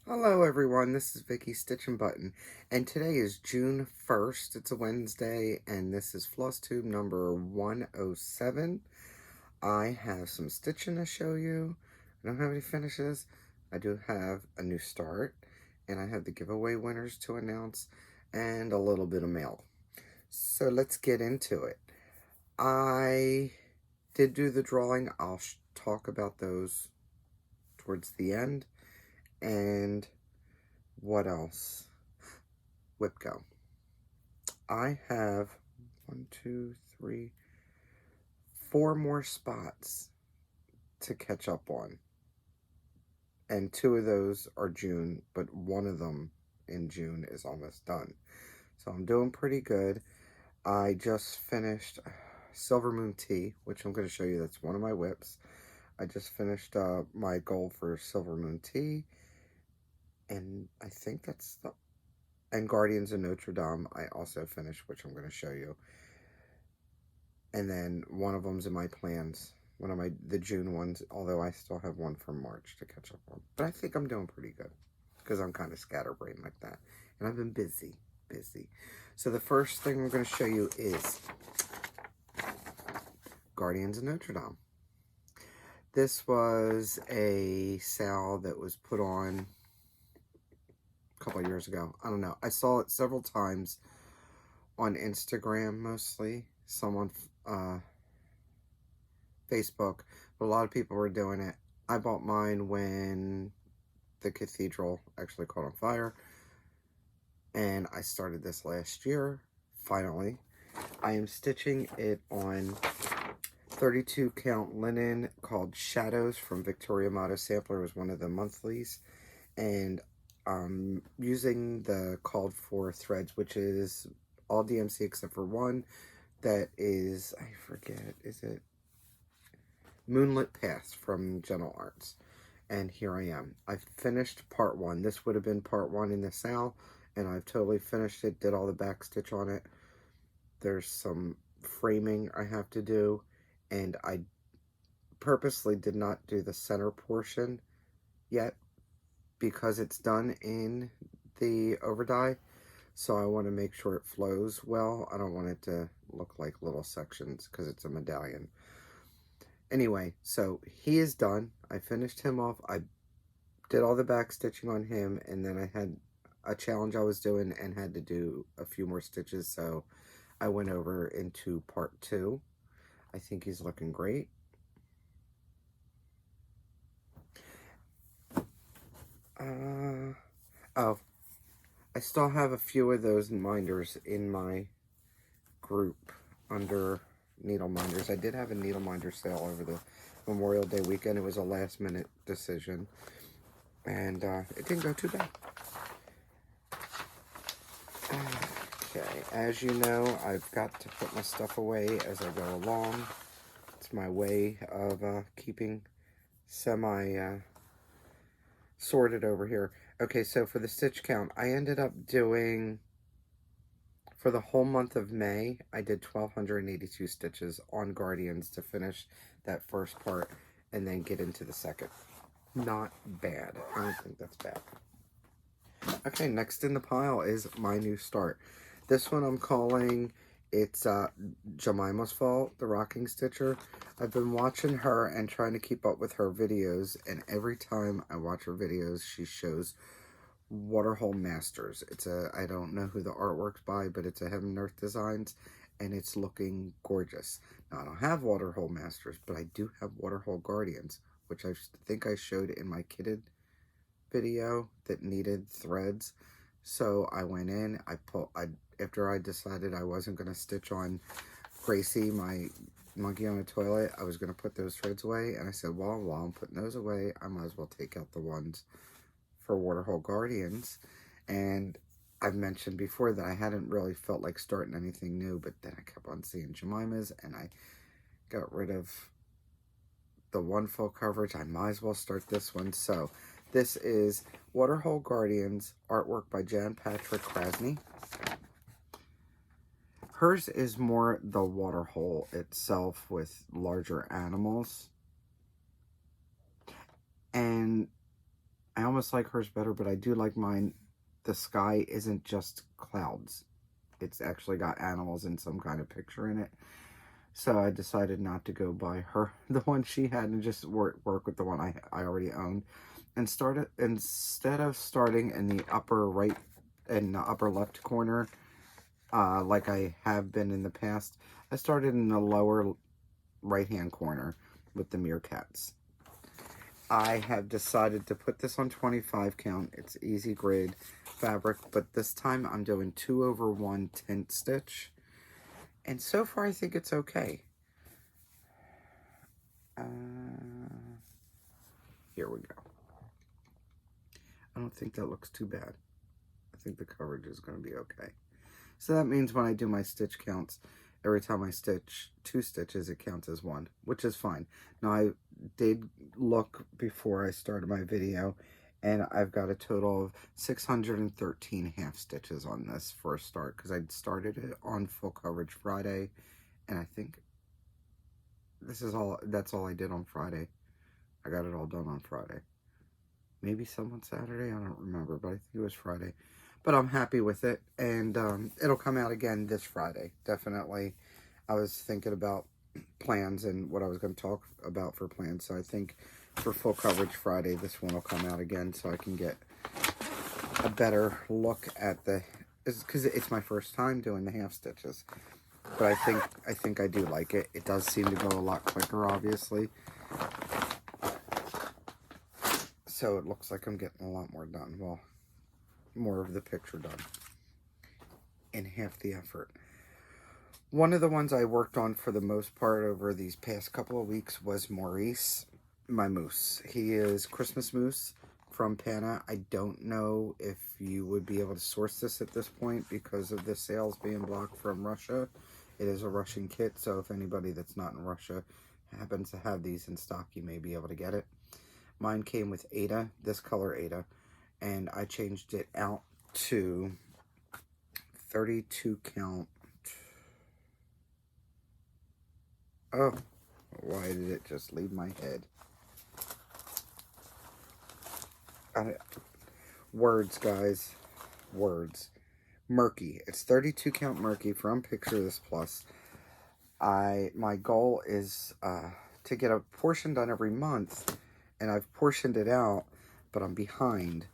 Hello everyone, this is Vicky StitchNButton, and today is June 1st. It's a Wednesday, and this is Flosstube number 107. I have some stitching to show you. I don't have any finishes. I do have a new start, and I have the giveaway winners to announce, and a little bit of mail. So let's get into it. I did do the drawing. I'll talk about those towards the end. And what else? Whip go. I have 4 more spots to catch up on. And 2 of those are June, but one of them in June is almost done. So I'm doing pretty good. I just finished Silver Moon Tea, which I'm going to show you. That's one of my whips. I just finished my goal for Silver Moon Tea. And I think that's the... And Guardians of Notre Dame I also finished, which I'm going to show you. And then one of them's in my plans. One of the June ones, although I still have one for March to catch up on. But I think I'm doing pretty good, because I'm kind of scatterbrained like that. And I've been busy. So the first thing I'm going to show you is Guardians of Notre Dame. This was a sale that was put on a couple of years ago. I don't know. I saw it several times on Instagram mostly. Some on Facebook. But a lot of people were doing it. I bought mine when the cathedral actually caught on fire. And I started this last year, finally. I am stitching it on 32 count linen called Shadows from Victoria Motto Sampler. It was one of the monthlies. And I'm using the called for threads, which is all DMC except for one that is, I forget, is it Moonlit Path from Gentle Arts. And here I am. I finished part 1. This would have been part 1 in the sale, and I've totally finished it, did all the back stitch on it. There's some framing I have to do, and I purposely did not do the center portion yet because it's done in the overdye, so I want to make sure it flows well. I don't want it to look like little sections because it's a medallion. Anyway, so he is done. I finished him off. I did all the back stitching on him, and then I had a challenge I was doing and had to do a few more stitches, so I went over into part 2. I think he's looking great. Oh, I still have a few of those minders in my group under needle minders. I did have a needle minder sale over the Memorial Day weekend. It was a last minute decision, and it didn't go too bad. Okay, as you know, I've got to put my stuff away as I go along. It's my way of keeping semi sorted over here. Okay, so for the stitch count, I ended up doing, for the whole month of May, I did 1,282 stitches on Guardians to finish that first part and then get into the second. Not bad. I don't think that's bad. Okay, next in the pile is my new start. This one I'm calling, it's Jemima's Fault, the Rocking Stitcher. I've been watching her and trying to keep up with her videos, and every time I watch her videos, she shows Waterhole Masters. It's a, I don't know who the artwork's by, but it's a Heaven and Earth Designs, and it's looking gorgeous. Now, I don't have Waterhole Masters, but I do have Waterhole Guardians, which I think I showed in my kitted video that needed threads. So I went in, after I decided I wasn't going to stitch on Gracie, my monkey on a toilet, I was going to put those threads away, and I said, well, while I'm putting those away, I might as well take out the ones for Waterhole Guardians. And I've mentioned before that I hadn't really felt like starting anything new, but then I kept on seeing Jemima's, and I got rid of the one full coverage. I might as well start this one. So this is Waterhole Guardians, artwork by Jan Patrick Krasny. Hers is more the waterhole itself with larger animals. And I almost like hers better, but I do like mine. The sky isn't just clouds. It's actually got animals and some kind of picture in it. So I decided not to go by her, the one she had, and just work with the one I already owned. And started, instead of starting in the upper right and the upper left corner, like I have been in the past, I started in the lower right-hand corner with the meerkats. I have decided to put this on 25 count. It's easy grade fabric, but this time I'm doing 2/1 tint stitch. And so far I think it's okay. Here we go. I don't think that looks too bad. I think the coverage is going to be okay. So that means when I do my stitch counts, every time I stitch 2 stitches, it counts as 1, which is fine. Now, I did look before I started my video, and I've got a total of 613 half stitches on this for a start, because I started it on full coverage Friday, and I think that's all I did on Friday. I got it all done on Friday. Maybe some on Saturday, I don't remember, but I think it was Friday. But I'm happy with it, and it'll come out again this Friday, definitely. I was thinking about plans and what I was going to talk about for plans, so I think for full coverage Friday, this one will come out again, so I can get a better look at the, because it's my first time doing the half stitches. But I think I do like it. It does seem to go a lot quicker, obviously. So it looks like I'm getting a lot more done. Well, more of the picture done in half the effort. One of the ones I worked on for the most part over these past couple of weeks was Maurice, my moose. He is Christmas moose from Pana. I don't know if you would be able to source this at this point because of the sales being blocked from Russia. It is a Russian kit, so if anybody that's not in Russia happens to have these in stock, you may be able to get it. Mine came with Ada, this color Ada, and I changed it out to 32 count. Oh, why did it just leave my head? Words, guys. Words. Murky. It's 32 count Murky from Picture This Plus. My goal is to get a portion done every month, and I've portioned it out, but I'm behind.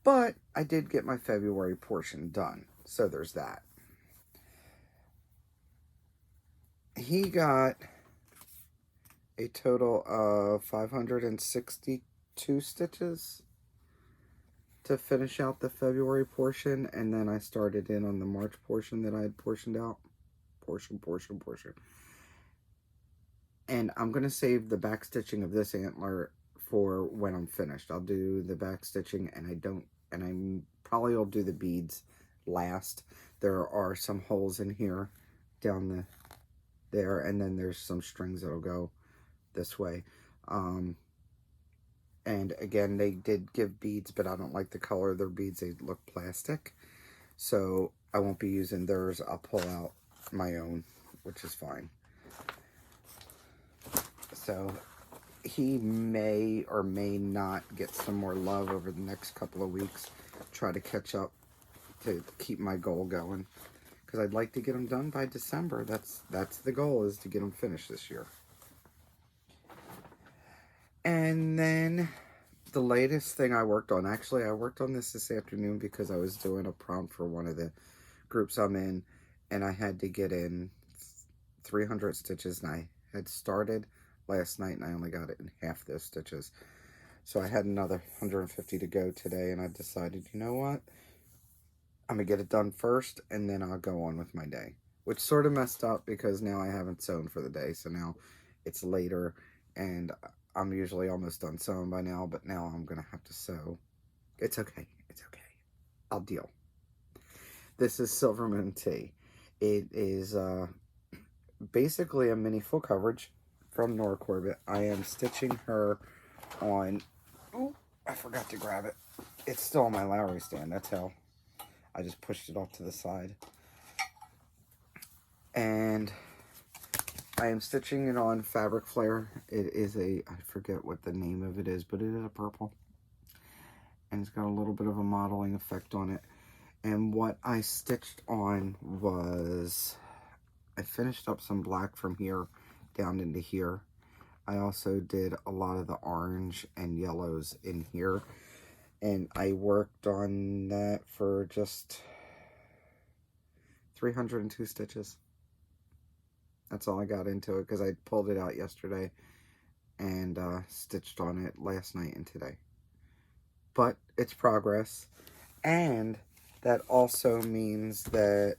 But I did get my February portion done, so there's that. He got a total of 562 stitches to finish out the February portion, and then I started in on the March portion that I had portioned out. Portion. And I'm going to save the back stitching of this antler for when I'm finished. I'll do the back stitching, and I probably will do the beads last. There are some holes in here down there, and then there's some strings that'll go this way. And again, they did give beads, but I don't like the color of their beads. They look plastic, so I won't be using theirs. I'll pull out my own, which is fine. So he may or may not get some more love over the next couple of weeks. Try to catch up to keep my goal going, because I'd like to get them done by December. That's the goal, is to get them finished this year. And then the latest thing I worked on, actually I worked on this afternoon because I was doing a prompt for one of the groups I'm in, and I had to get in 300 stitches, and I had started last night and I only got it in half those stitches. So I had another 150 to go today, and I decided, you know what? I'm going to get it done first, and then I'll go on with my day. Which sort of messed up because now I haven't sewn for the day, so now it's later, and I'm usually almost done sewing by now, but now I'm going to have to sew. It's okay. It's okay. I'll deal. This is Silver Moon Tea. It is basically a mini full coverage from Nora Corbett. I am stitching her on... Oh, I forgot to grab it. It's still on my Lowry stand. That's how I just pushed it off to the side. And I am stitching it on Fabric Flare. It is a, I forget what the name of it is, but it is a purple. and it's got a little bit of a modeling effect on it. And what I stitched on was, I finished up some black from here down into here. I also did a lot of the orange and yellows in here, and I worked on that for just 302 stitches. That's all I got into it, because I pulled it out yesterday and stitched on it last night and today. But it's progress, and that also means that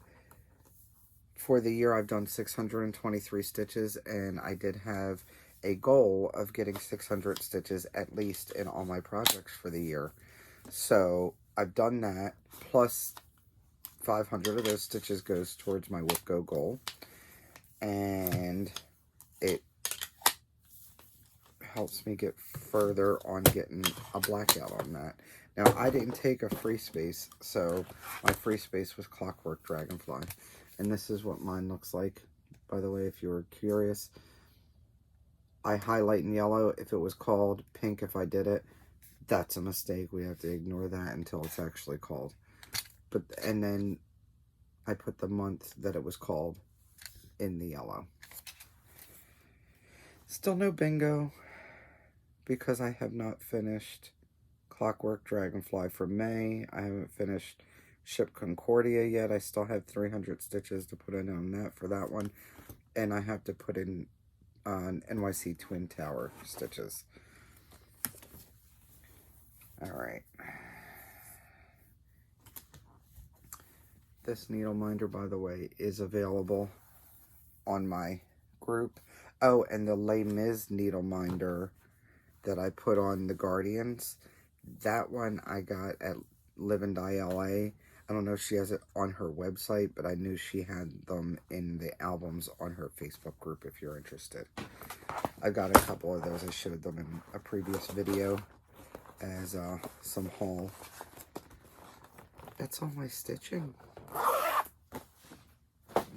for the year I've done 623 stitches, and I did have a goal of getting 600 stitches at least in all my projects for the year. So I've done that, plus 500 of those stitches goes towards my Whip Go goal, and it helps me get further on getting a blackout on that. Now, I didn't take a free space, so my free space was Clockwork Dragonfly, and this is what mine looks like, by the way, if you were curious. I highlight in yellow. If it was called pink if I did it, that's a mistake. We have to ignore that until it's actually called. And then I put the month that it was called in the yellow. Still no bingo, because I have not finished Clockwork Dragonfly for May. I haven't finished Ship Concordia yet. I still have 300 stitches to put in on that for that one. And I have to put in NYC Twin Tower stitches. Alright. This needle minder, by the way, is available on my group. Oh, and the Les Mis needle minder that I put on the Guardians, that one I got at Live and Die LA. I don't know if she has it on her website, but I knew she had them in the albums on her Facebook group if you're interested. I got a couple of those. I showed them in a previous video as some haul. That's all my stitching.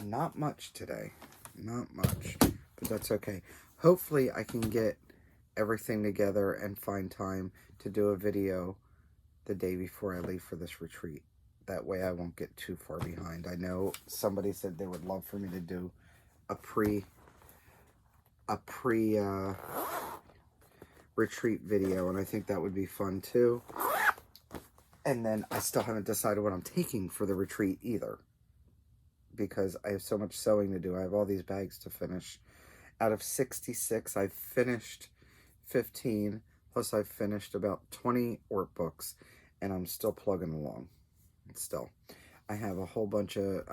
Not much today. Not much. But that's okay. Hopefully I can get everything together and find time to do a video the day before I leave for this retreat. That way I won't get too far behind. I know somebody said they would love for me to do a pre retreat video, and I think that would be fun too. And then I still haven't decided what I'm taking for the retreat either, because I have so much sewing to do. I have all these bags to finish. Out of 66, I've finished 15, plus I've finished about 20 workbooks, and I'm still plugging along. Still, I have a whole bunch of,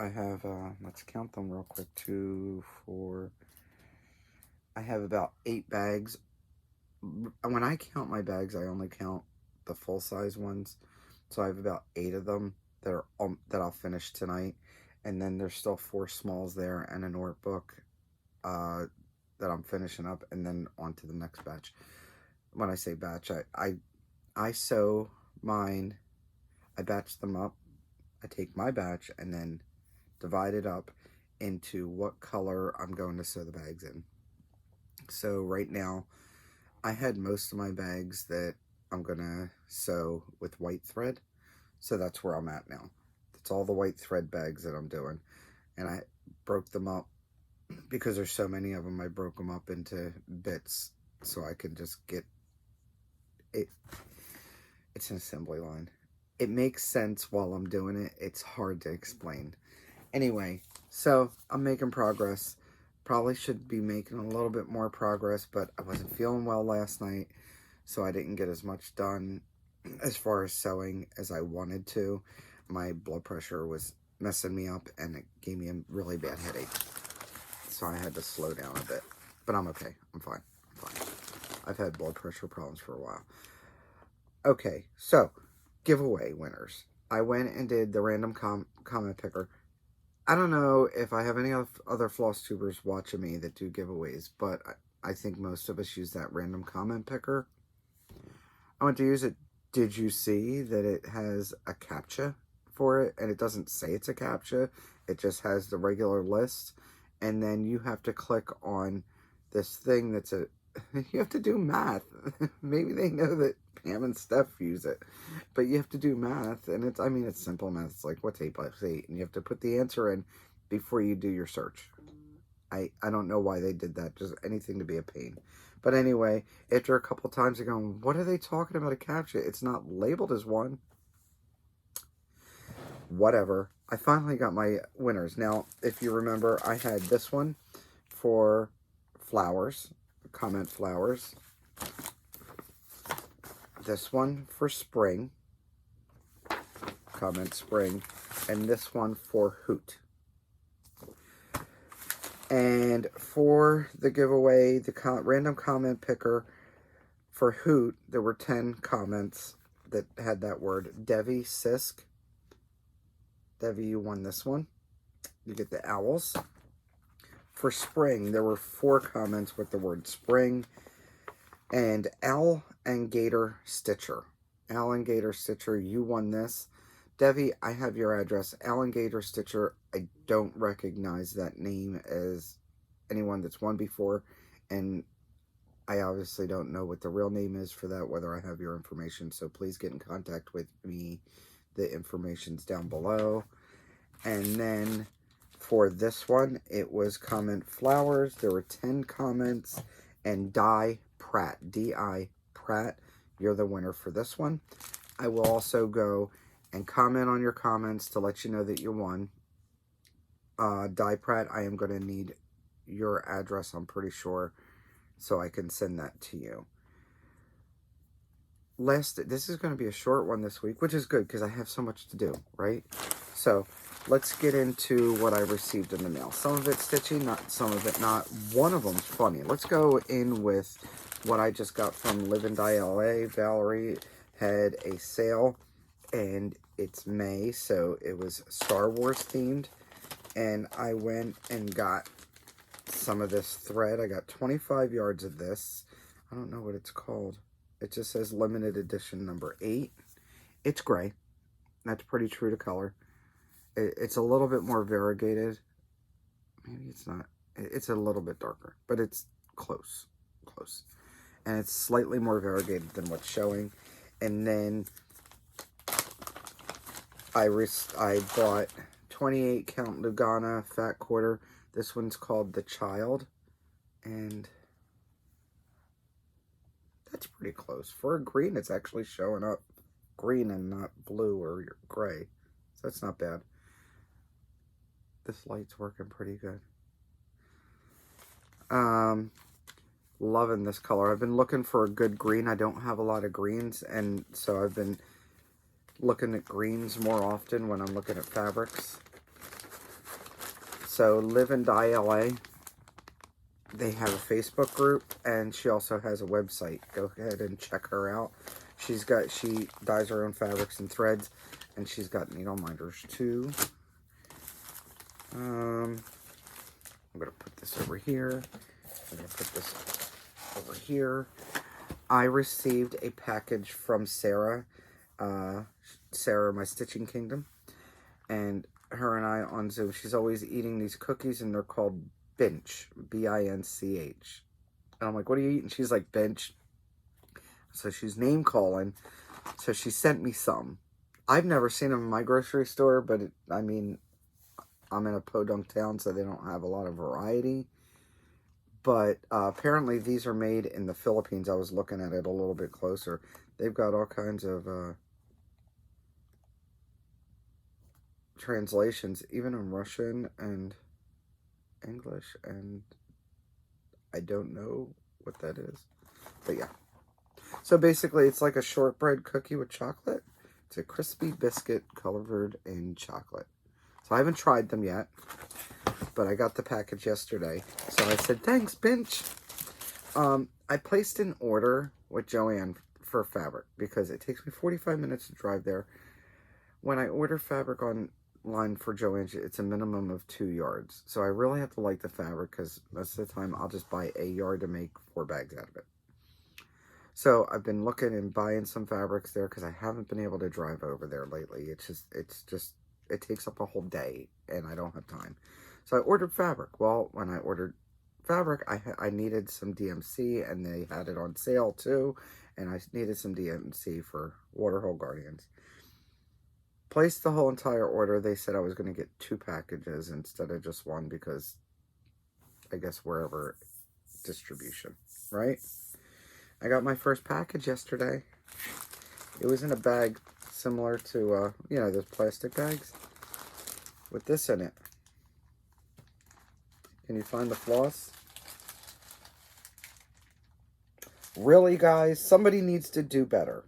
let's count them real quick, 2, 4, I have about 8 bags. When I count my bags, I only count the full-size ones, so I have about 8 of them that are that I'll finish tonight, and then there's still 4 smalls there and a workbook that I'm finishing up, and then on to the next batch. When I say batch, I sew mine, I batch them up. I take my batch and then divide it up into what color I'm going to sew the bags in. So right now, I had most of my bags that I'm going to sew with white thread. So that's where I'm at now. That's all the white thread bags that I'm doing. And I broke them up because there's so many of them. I broke them up into bits so I can just get it. It's an assembly line. It makes sense while I'm doing it. It's hard to explain. Anyway, so I'm making progress. Probably should be making a little bit more progress, but I wasn't feeling well last night, so I didn't get as much done as far as sewing as I wanted to. My blood pressure was messing me up, and it gave me a really bad headache. So I had to slow down a bit. But I'm okay. I'm fine. I'm fine. I've had blood pressure problems for a while. Okay, so giveaway winners. I went and did the random comment picker. I don't know if I have any other floss tubers watching me that do giveaways, but I think most of us use that random comment picker. I went to use it. Did you see that it has a CAPTCHA for it? And it doesn't say it's a CAPTCHA. It just has the regular list. And then you have to click on this thing that's You have to do math. Maybe they know that Pam and Steph use it, but you have to do math, and it's, I mean, it's simple math. It's like, what's 8 plus 8? And you have to put the answer in before you do your search. I don't know why they did that, just anything to be a pain. But anyway, after a couple times of going, what are they talking about a CAPTCHA? It's not labeled as one. Whatever. I finally got my winners. Now, if you remember, I had this one for flowers, comment flowers. This one for spring, comment spring, and this one for hoot. And for the giveaway, the random comment picker for hoot, there were 10 comments that had that word. Devi Sisk. Devi, you won this one. You get the owls. For spring, there were 4 comments with the word spring. And Owl and Gator Stitcher. Owl and Gator Stitcher, you won this. Devi, I have your address. Owl and Gator Stitcher, I don't recognize that name as anyone that's won before. And I obviously don't know what the real name is for that, whether I have your information. So please get in contact with me. The information's down below. And then for this one, it was comment flowers. There were 10 comments. And Di Pratt, D-I Pratt, you're the winner for this one. I will also go and comment on your comments to let you know that you won. Di Pratt, I am going to need your address, I'm pretty sure, so I can send that to you. This is going to be a short one this week, which is good because I have so much to do, right? So let's get into what I received in the mail. Some of it's stitchy, not some of it not. One of them's funny. Let's go in with what I just got from Live and Die LA. Valerie had a sale, and it's May, so it was Star Wars themed. And I went and got some of this thread. I got 25 yards of this. I don't know what it's called. It just says limited edition number 8. It's gray. That's pretty true to color. It's a little bit more variegated. Maybe it's not. It's a little bit darker, but it's close. And it's slightly more variegated than what's showing. And then I bought 28 count Lugana fat quarter. This one's called The Child. And that's pretty close. For a green, it's actually showing up green and not blue or gray. So that's not bad. This light's working pretty good. Loving this color. I've been looking for a good green. I don't have a lot of greens, and so I've been looking at greens more often when I'm looking at fabrics. So Live and Die LA, they have a Facebook group, and she also has a website. Go ahead and check her out. She dyes her own fabrics and threads, and she's got needle minders too. I'm going to put this over here. I'm going to put this over here. I received a package from Sarah. Sarah, my Stitching Kingdom. And her and I on Zoom, she's always eating these cookies, and they're called Binch. B-I-N-C-H. And I'm like, what are you eating? She's like, Binch. So she's name calling. So she sent me some. I've never seen them in my grocery store, but I mean, I'm in a podunk town, so they don't have a lot of variety. But apparently these are made in the Philippines. I was looking at it a little bit closer. They've got all kinds of translations, even in Russian and English, and I don't know what that is. But yeah. So basically, it's like a shortbread cookie with chocolate. It's a crispy biscuit covered in chocolate. So I haven't tried them yet, but I got the package yesterday. So I said, thanks, Binch. I placed an order with Joanne for fabric because it takes me 45 minutes to drive there. When I order fabric online for Joanne, it's a minimum of 2 yards. So I really have to like the fabric because most of the time I'll just buy a yard to make 4 bags out of it. So I've been looking and buying some fabrics there because I haven't been able to drive over there lately. It takes up a whole day and I don't have time. So I ordered fabric. Well, when I ordered fabric, I needed some DMC, and they had it on sale too, and I needed some DMC for Waterhole Guardians. Placed the whole entire order. They said I was going to get 2 packages instead of just 1 because I guess wherever distribution, right? I got my first package yesterday. It was in a bag similar to, you know, those plastic bags with this in it. Can you find the floss? Really, guys? Somebody needs to do better.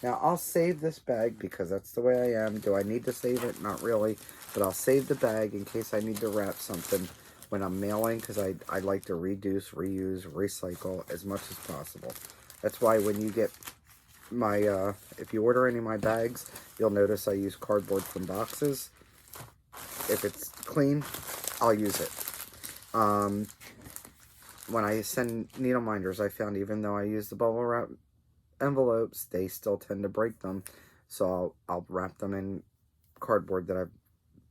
Now, I'll save this bag because that's the way I am. Do I need to save it? Not really. But I'll save the bag in case I need to wrap something when I'm mailing, because I like to reduce, reuse, recycle as much as possible. That's why when you get my, if you order any of my bags, you'll notice I use cardboard from boxes. If it's clean, I'll use it. When I send needle minders, I found even though I use the bubble wrap envelopes, they still tend to break them. So I'll wrap them in cardboard that I've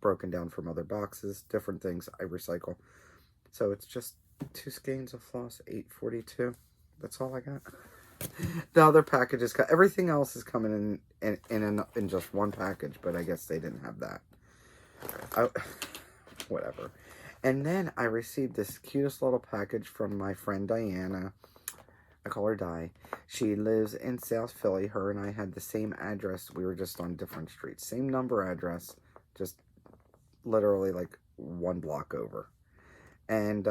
broken down from other boxes, different things I recycle. So it's just 2 skeins of floss, $8.42. That's all I got. The other packages, everything else is coming in just 1 package, but I guess they didn't have that. Whatever. And then I received this cutest little package from my friend Diana. I call her Di. She lives in South Philly. Her and I had the same address. We were just on different streets. Same number address, just literally like 1 block over. And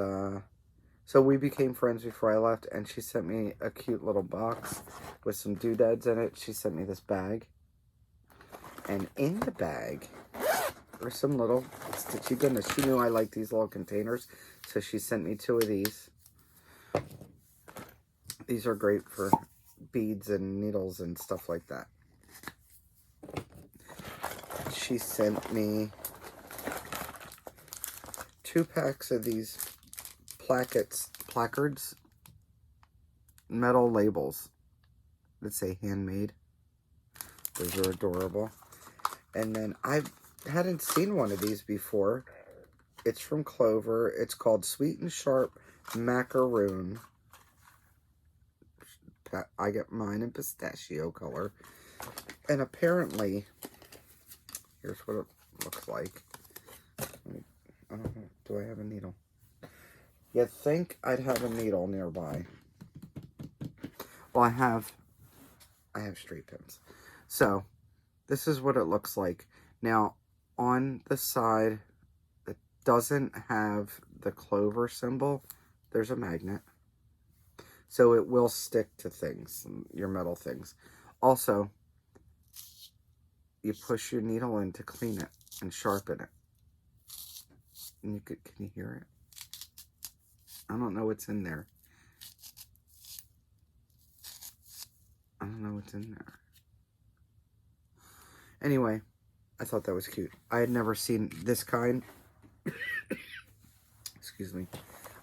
so we became friends before I left, and she sent me a cute little box with some doodads in it. She sent me this bag. And in the bag are some little stitchy goodness. She knew I liked these little containers, so she sent me 2 of these. These are great for beads and needles and stuff like that. She sent me 2 packs of these placards, metal labels that say handmade. Those are adorable. And then I hadn't seen one of these before. It's from Clover. It's called Sweet and Sharp Macaroon. I get mine in pistachio color. And apparently, here's what it looks like. I don't know. Do I have a needle? You'd think I'd have a needle nearby. Well, I have straight pins. So, this is what it looks like. Now, on the side that doesn't have the Clover symbol, there's a magnet. So it will stick to things, your metal things. Also, you push your needle in to clean it and sharpen it. And can you hear it? I don't know what's in there. I don't know what's in there. Anyway, I thought that was cute. I had never seen this kind. Excuse me.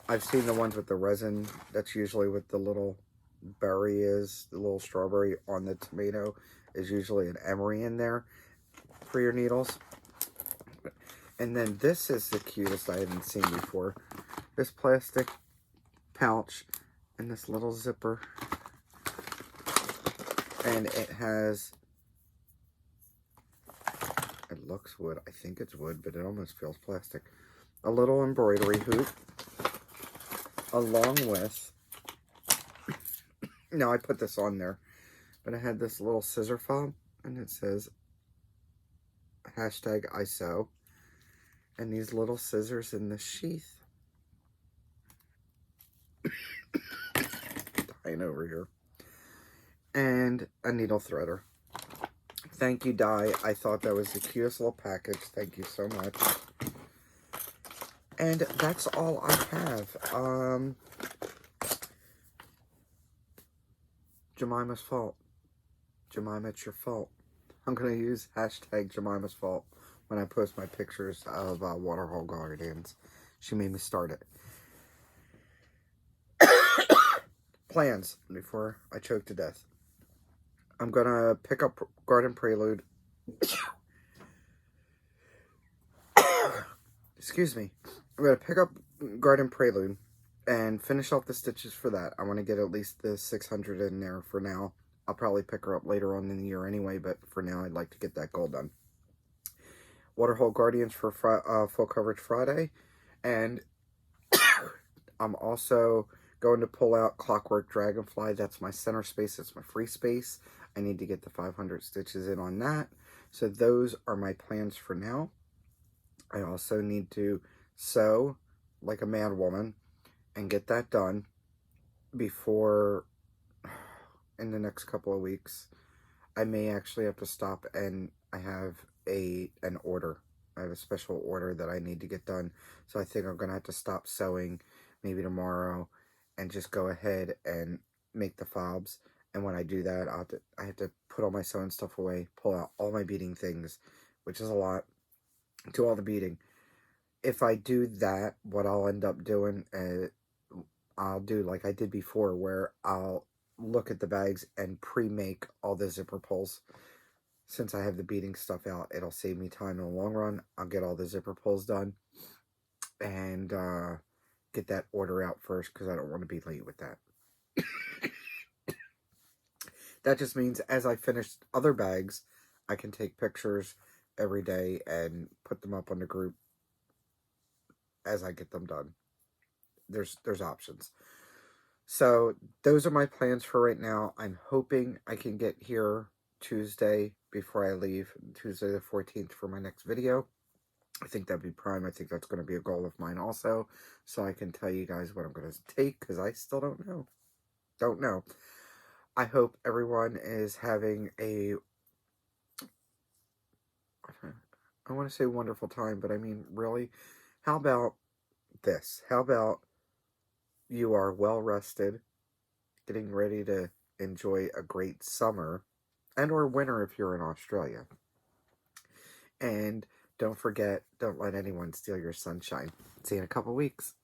I've seen the ones with the resin. That's usually what the little berry is. The little strawberry on the tomato is usually an emery in there for your needles. And then this is the cutest I hadn't seen before. This plastic pouch and this little zipper. And it has, it looks wood. I think it's wood, but it almost feels plastic. A little embroidery hoop. Along with, now I put this on there, but I had this little scissor fob, and it says hashtag I sew, and these little scissors in the sheath. Dying over here. And a needle threader. Thank you, Di. I thought that was the cutest little package. Thank you so much. And that's all I have. Jemima's fault. Jemima, it's your fault. I'm going to use hashtag Jemima's fault when I post my pictures of Waterhole Guardians. She made me start it. Plans before I choke to death. I'm going to pick up Garden Prelude. Excuse me. I'm going to pick up Garden Prelude and finish off the stitches for that. I want to get at least the 600 in there for now. I'll probably pick her up later on in the year anyway, but for now I'd like to get that goal done. Waterhole Guardians for full coverage Friday, and I'm also going to pull out Clockwork Dragonfly. That's my center space. That's my free space. I need to get the 500 stitches in on that. So those are my plans for now. I also need to sew like a mad woman and get that done before, in the next couple of weeks. I may actually have to stop, and I have an order. I have a special order that I need to get done. So I think I'm going to have to stop sewing maybe tomorrow and just go ahead and make the fobs. And when I do that, I have to put all my sewing stuff away, pull out all my beading things, which is a lot, do all the beading. If I do that, what I'll end up doing, I'll do like I did before, where I'll look at the bags and pre-make all the zipper pulls. Since I have the beading stuff out, it'll save me time in the long run. I'll get all the zipper pulls done and get that order out first, because I don't want to be late with that. That just means as I finish other bags, I can take pictures every day and put them up on the group as I get them done. There's options. So those are my plans for right now. I'm hoping I can get here Tuesday before I leave, Tuesday the 14th, for my next video. I think that'd be prime. I think that's going to be a goal of mine also, so I can tell you guys what I'm going to take, because I still don't know. I hope everyone is having a, I want to say wonderful time, but I mean, really, how about this? How about you are well rested, getting ready to enjoy a great summer and or winter if you're in Australia. And don't forget, don't let anyone steal your sunshine. See you in a couple weeks.